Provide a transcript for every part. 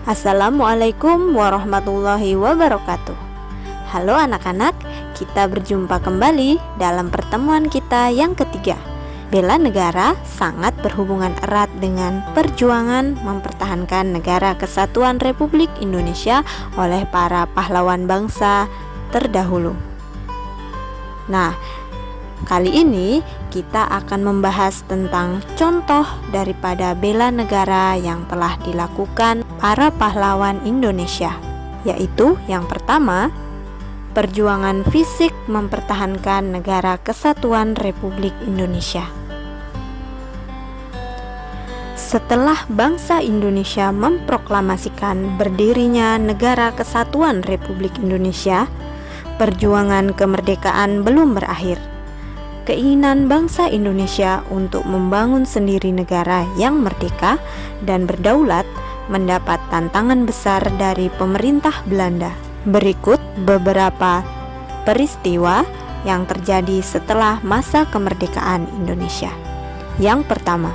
Assalamualaikum warahmatullahi wabarakatuh. Halo anak-anak, kita berjumpa kembali dalam pertemuan kita yang ketiga. Bela negara sangat berhubungan erat dengan perjuangan mempertahankan negara kesatuan Republik Indonesia oleh para pahlawan bangsa terdahulu. Nah, kali ini kita akan membahas tentang contoh daripada bela negara yang telah dilakukan para pahlawan Indonesia, yaitu yang pertama, perjuangan fisik mempertahankan negara kesatuan Republik Indonesia. Setelah bangsa Indonesia memproklamasikan berdirinya negara kesatuan Republik Indonesia, perjuangan kemerdekaan belum berakhir. Keinginan bangsa Indonesia untuk membangun sendiri negara yang merdeka dan berdaulat mendapat tantangan besar dari pemerintah Belanda. Berikut beberapa peristiwa yang terjadi setelah masa kemerdekaan Indonesia. Yang pertama,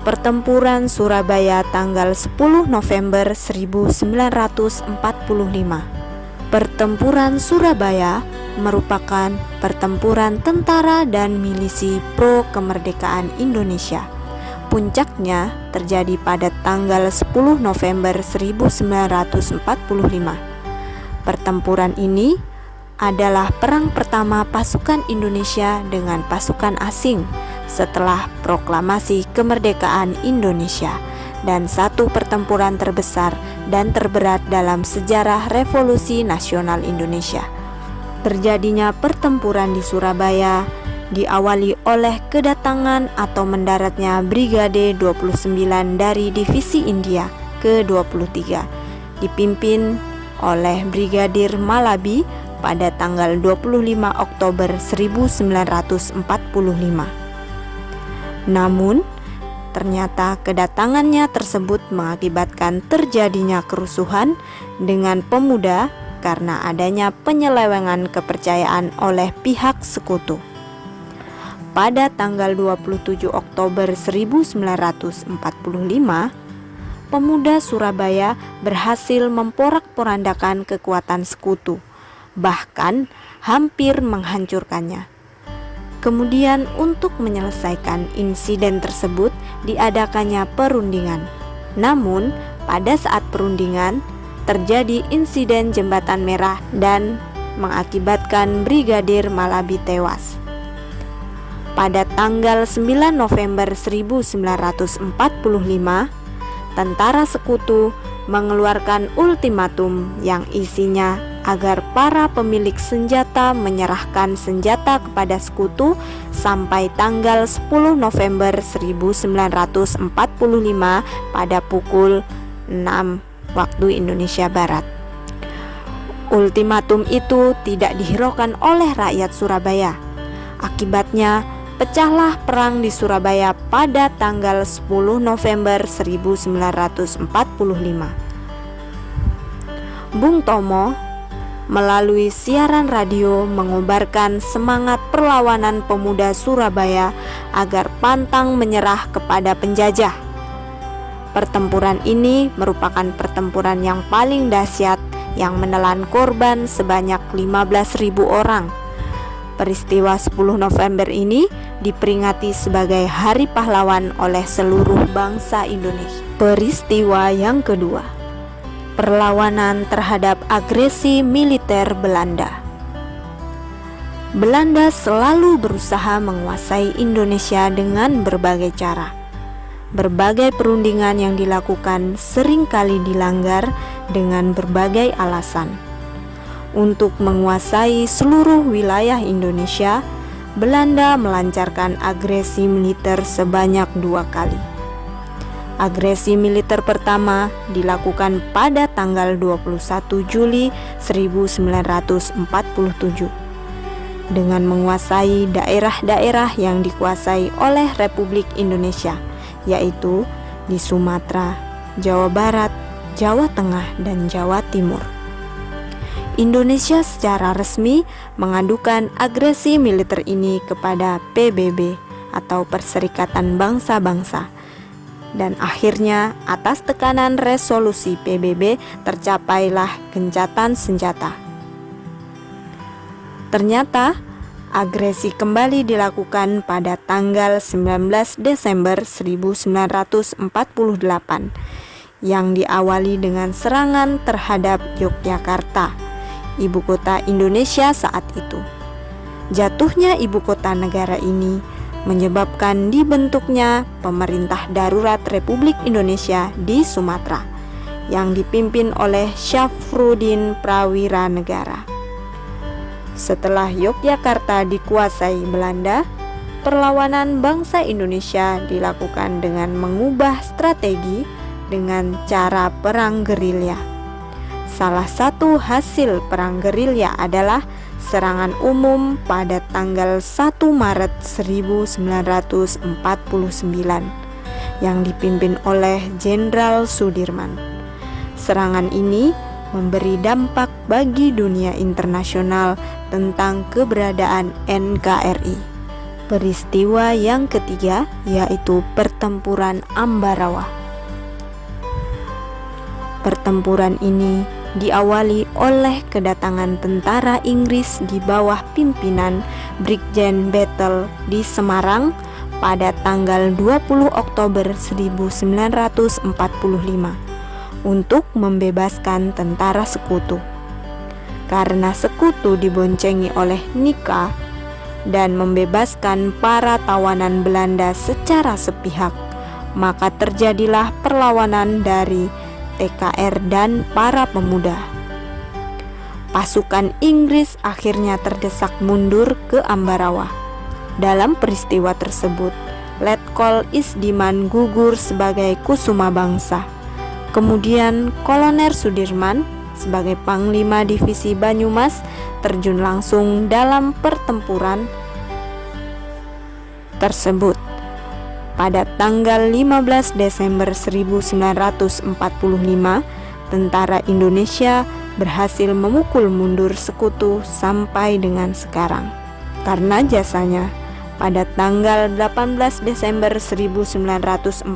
Pertempuran Surabaya tanggal 10 November 1945. Pertempuran Surabaya merupakan pertempuran tentara dan milisi pro kemerdekaan Indonesia. Puncaknya terjadi pada tanggal 10 November 1945. Pertempuran ini adalah perang pertama pasukan Indonesia dengan pasukan asing setelah proklamasi kemerdekaan Indonesia, dan satu pertempuran terbesar dan terberat dalam sejarah Revolusi Nasional Indonesia. Terjadinya pertempuran di Surabaya diawali oleh kedatangan atau mendaratnya Brigade 29 dari Divisi India ke-23 dipimpin oleh Brigadir Malabi pada tanggal 25 Oktober 1945. Namun, ternyata kedatangannya tersebut mengakibatkan terjadinya kerusuhan dengan pemuda karena adanya penyelewengan kepercayaan oleh pihak sekutu. Pada tanggal 27 Oktober 1945, pemuda Surabaya berhasil memporak-porandakan kekuatan sekutu, bahkan hampir menghancurkannya. Kemudian untuk menyelesaikan insiden tersebut diadakannya perundingan. Namun pada saat perundingan terjadi insiden jembatan merah dan mengakibatkan Brigadir Malabi tewas. Pada tanggal 9 November 1945, tentara sekutu mengeluarkan ultimatum yang isinya agar para pemilik senjata menyerahkan senjata kepada sekutu sampai tanggal 10 November 1945 pada pukul 6 waktu Indonesia Barat. Ultimatum itu tidak dihiraukan oleh rakyat Surabaya. Akibatnya pecahlah perang di Surabaya pada tanggal 10 November 1945. Bung Tomo melalui siaran radio mengobarkan semangat perlawanan pemuda Surabaya agar pantang menyerah kepada penjajah. Pertempuran ini merupakan pertempuran yang paling dahsyat yang menelan korban sebanyak 15.000 orang. Peristiwa 10 November ini diperingati sebagai Hari Pahlawan oleh seluruh bangsa Indonesia. Peristiwa yang kedua, perlawanan terhadap agresi militer Belanda. Belanda selalu berusaha menguasai Indonesia dengan berbagai cara. Berbagai perundingan yang dilakukan seringkali dilanggar dengan berbagai alasan. Untuk menguasai seluruh wilayah Indonesia, Belanda melancarkan agresi militer sebanyak 2 kali. Agresi militer pertama dilakukan pada tanggal 21 Juli 1947 dengan menguasai daerah-daerah yang dikuasai oleh Republik Indonesia, yaitu di Sumatera, Jawa Barat, Jawa Tengah, dan Jawa Timur. Indonesia secara resmi mengadukan agresi militer ini kepada PBB atau Perserikatan Bangsa-Bangsa Dan akhirnya atas tekanan resolusi PBB tercapailah gencatan senjata. Ternyata agresi kembali dilakukan pada tanggal 19 Desember 1948 yang diawali dengan serangan terhadap Yogyakarta, ibu kota Indonesia saat itu. Jatuhnya ibu kota negara ini menyebabkan dibentuknya pemerintah darurat Republik Indonesia di Sumatera yang dipimpin oleh Syafruddin Prawira Negara. Setelah Yogyakarta dikuasai Belanda, perlawanan bangsa Indonesia dilakukan dengan mengubah strategi dengan cara perang gerilya. Salah satu hasil perang gerilya adalah serangan umum pada tanggal 1 Maret 1949 yang dipimpin oleh Jenderal Sudirman. Serangan ini memberi dampak bagi dunia internasional tentang keberadaan NKRI. Peristiwa yang ketiga yaitu Pertempuran Ambarawa. Pertempuran ini diawali oleh kedatangan tentara Inggris di bawah pimpinan Brigjen Battle di Semarang pada tanggal 20 Oktober 1945 untuk membebaskan tentara sekutu. Karena sekutu diboncengi oleh Nika dan membebaskan para tawanan Belanda secara sepihak, maka terjadilah perlawanan dari TKR dan para pemuda. Pasukan Inggris akhirnya terdesak mundur ke Ambarawa. Dalam peristiwa tersebut, Letkol Isdiman gugur sebagai kusuma bangsa. Kemudian Kolonel Sudirman sebagai Panglima Divisi Banyumas terjun langsung dalam pertempuran tersebut. Pada tanggal 15 Desember 1945, tentara Indonesia berhasil memukul mundur sekutu sampai dengan sekarang. Karena jasanya, pada tanggal 18 Desember 1945,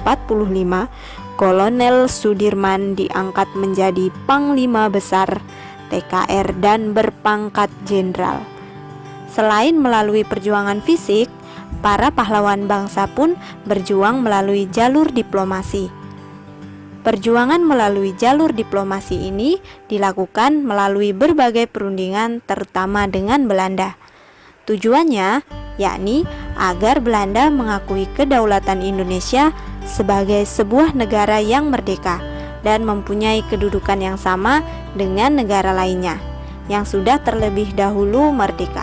Kolonel Sudirman diangkat menjadi Panglima Besar TKR dan berpangkat Jenderal. Selain melalui perjuangan fisik, para pahlawan bangsa pun berjuang melalui jalur diplomasi. Perjuangan melalui jalur diplomasi ini dilakukan melalui berbagai perundingan terutama dengan Belanda. Tujuannya yakni agar Belanda mengakui kedaulatan Indonesia sebagai sebuah negara yang merdeka dan mempunyai kedudukan yang sama dengan negara lainnya yang sudah terlebih dahulu merdeka.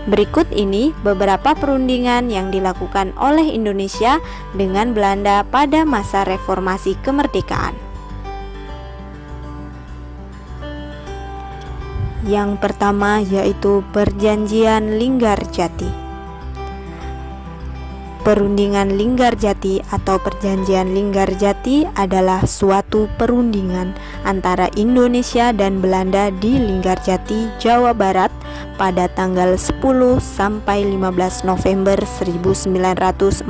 Berikut ini beberapa perundingan yang dilakukan oleh Indonesia dengan Belanda pada masa reformasi kemerdekaan. Yang pertama yaitu Perjanjian Linggarjati. Perundingan Linggarjati atau Perjanjian Linggarjati adalah suatu perundingan antara Indonesia dan Belanda di Linggarjati, Jawa Barat pada tanggal 10 sampai 15 November 1946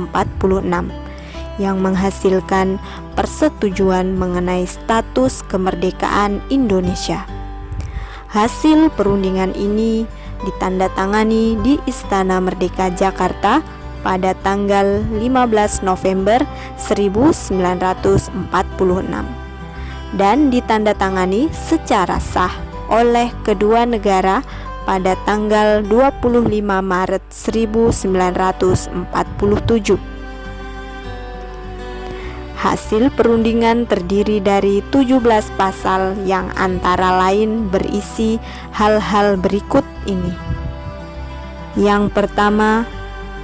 yang menghasilkan persetujuan mengenai status kemerdekaan Indonesia. Hasil perundingan ini ditandatangani di Istana Merdeka Jakarta pada tanggal 15 November 1946 dan ditandatangani secara sah oleh kedua negara pada tanggal 25 Maret 1947. Hasil perundingan terdiri dari 17 pasal yang antara lain berisi hal-hal berikut ini. Yang pertama,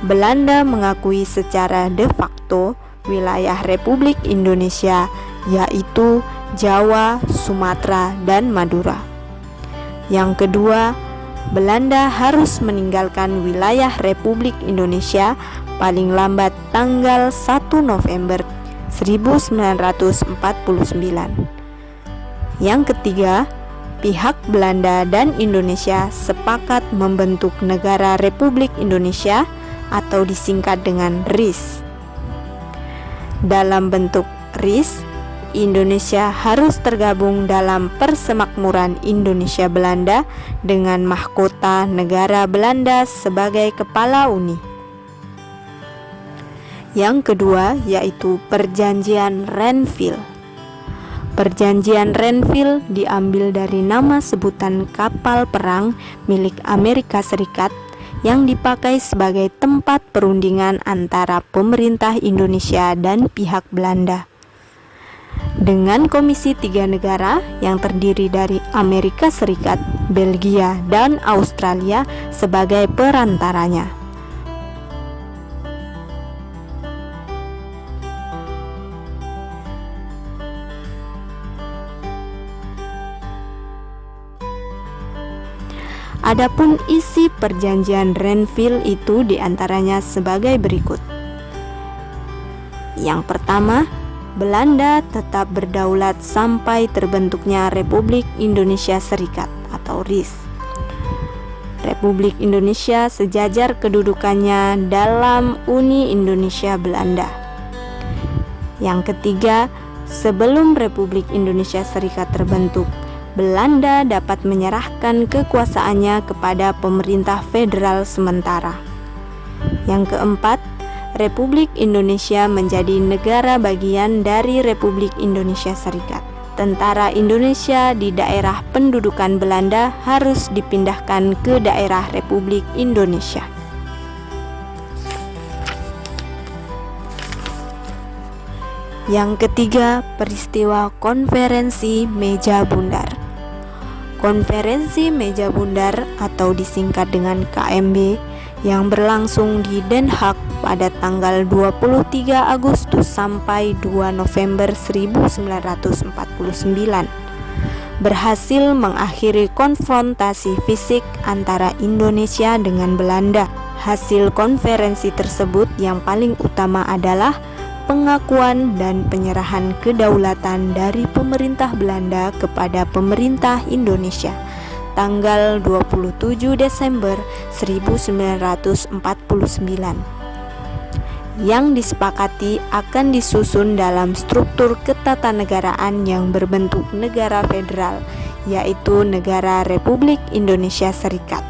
Belanda mengakui secara de facto wilayah Republik Indonesia yaitu Jawa, Sumatera, dan Madura. Yang kedua, Belanda harus meninggalkan wilayah Republik Indonesia paling lambat tanggal 1 November 1949. Yang ketiga, pihak Belanda dan Indonesia sepakat membentuk Negara Republik Indonesia atau disingkat dengan RIS. dalam bentuk RIS, Indonesia harus tergabung dalam Persemakmuran Indonesia Belanda dengan mahkota negara Belanda sebagai kepala Uni. Yang kedua yaitu Perjanjian Renville. Perjanjian Renville diambil dari nama sebutan kapal perang milik Amerika Serikat yang dipakai sebagai tempat perundingan antara pemerintah Indonesia dan pihak Belanda. Dengan komisi 3 negara yang terdiri dari Amerika Serikat, Belgia, dan Australia sebagai perantaranya. Adapun isi perjanjian Renville itu diantaranya sebagai berikut. Yang pertama, Belanda tetap berdaulat sampai terbentuknya Republik Indonesia Serikat atau RIS. Republik Indonesia sejajar kedudukannya dalam Uni Indonesia Belanda. Yang ketiga, sebelum Republik Indonesia Serikat terbentuk, Belanda dapat menyerahkan kekuasaannya kepada pemerintah federal sementara. Yang keempat, Republik Indonesia menjadi negara bagian dari Republik Indonesia Serikat. Tentara Indonesia di daerah pendudukan Belanda harus dipindahkan ke daerah Republik Indonesia. Yang ketiga, peristiwa Konferensi Meja Bundar. Konferensi Meja Bundar atau disingkat dengan KMB yang berlangsung di Den Haag pada tanggal 23 Agustus sampai 2 November 1949 berhasil mengakhiri konfrontasi fisik antara Indonesia dengan Belanda. Hasil konferensi tersebut yang paling utama adalah pengakuan dan penyerahan kedaulatan dari pemerintah Belanda kepada pemerintah Indonesia tanggal 27 Desember 1949 yang disepakati akan disusun dalam struktur ketatanegaraan yang berbentuk negara federal, yaitu Negara Republik Indonesia Serikat.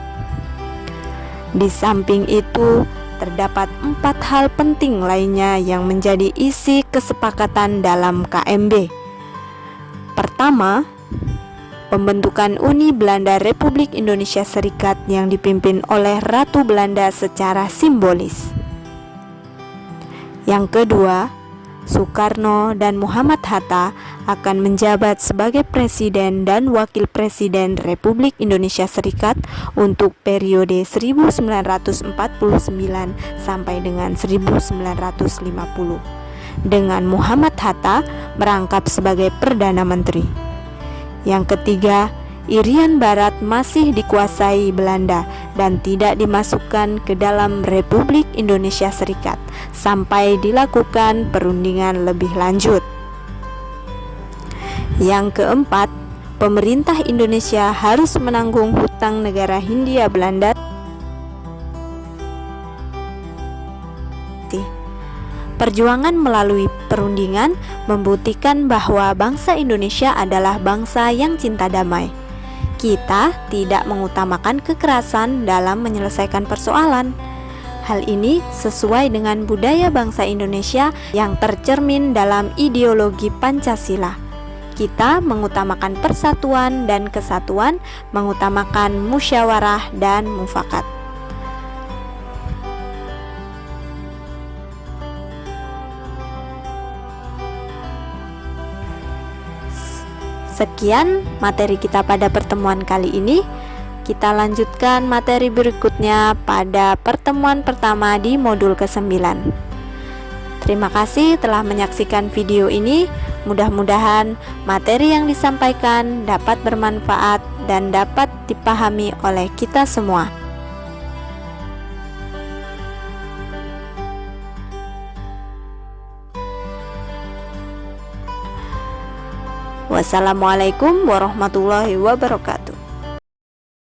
Di samping itu, terdapat 4 hal penting lainnya yang menjadi isi kesepakatan dalam KMB. Pertama, pembentukan Uni Belanda Republik Indonesia Serikat yang dipimpin oleh Ratu Belanda secara simbolis. Yang kedua, Soekarno dan Muhammad Hatta akan menjabat sebagai Presiden dan Wakil Presiden Republik Indonesia Serikat untuk periode 1949 sampai dengan 1950, dengan Muhammad Hatta merangkap sebagai Perdana Menteri. Yang ketiga, Irian Barat masih dikuasai Belanda dan tidak dimasukkan ke dalam Republik Indonesia Serikat sampai dilakukan perundingan lebih lanjut. Yang keempat, pemerintah Indonesia harus menanggung hutang negara Hindia Belanda. Perjuangan melalui perundingan membuktikan bahwa bangsa Indonesia adalah bangsa yang cinta damai. Kita tidak mengutamakan kekerasan dalam menyelesaikan persoalan. Hal ini sesuai dengan budaya bangsa Indonesia yang tercermin dalam ideologi Pancasila. Kita mengutamakan persatuan dan kesatuan, mengutamakan musyawarah dan mufakat. Sekian materi kita pada pertemuan kali ini. Kita lanjutkan materi berikutnya pada pertemuan pertama di modul ke-9. Terima kasih telah menyaksikan video ini. Mudah-mudahan materi yang disampaikan dapat bermanfaat dan dapat dipahami oleh kita semua. Wassalamualaikum warahmatullahi wabarakatuh.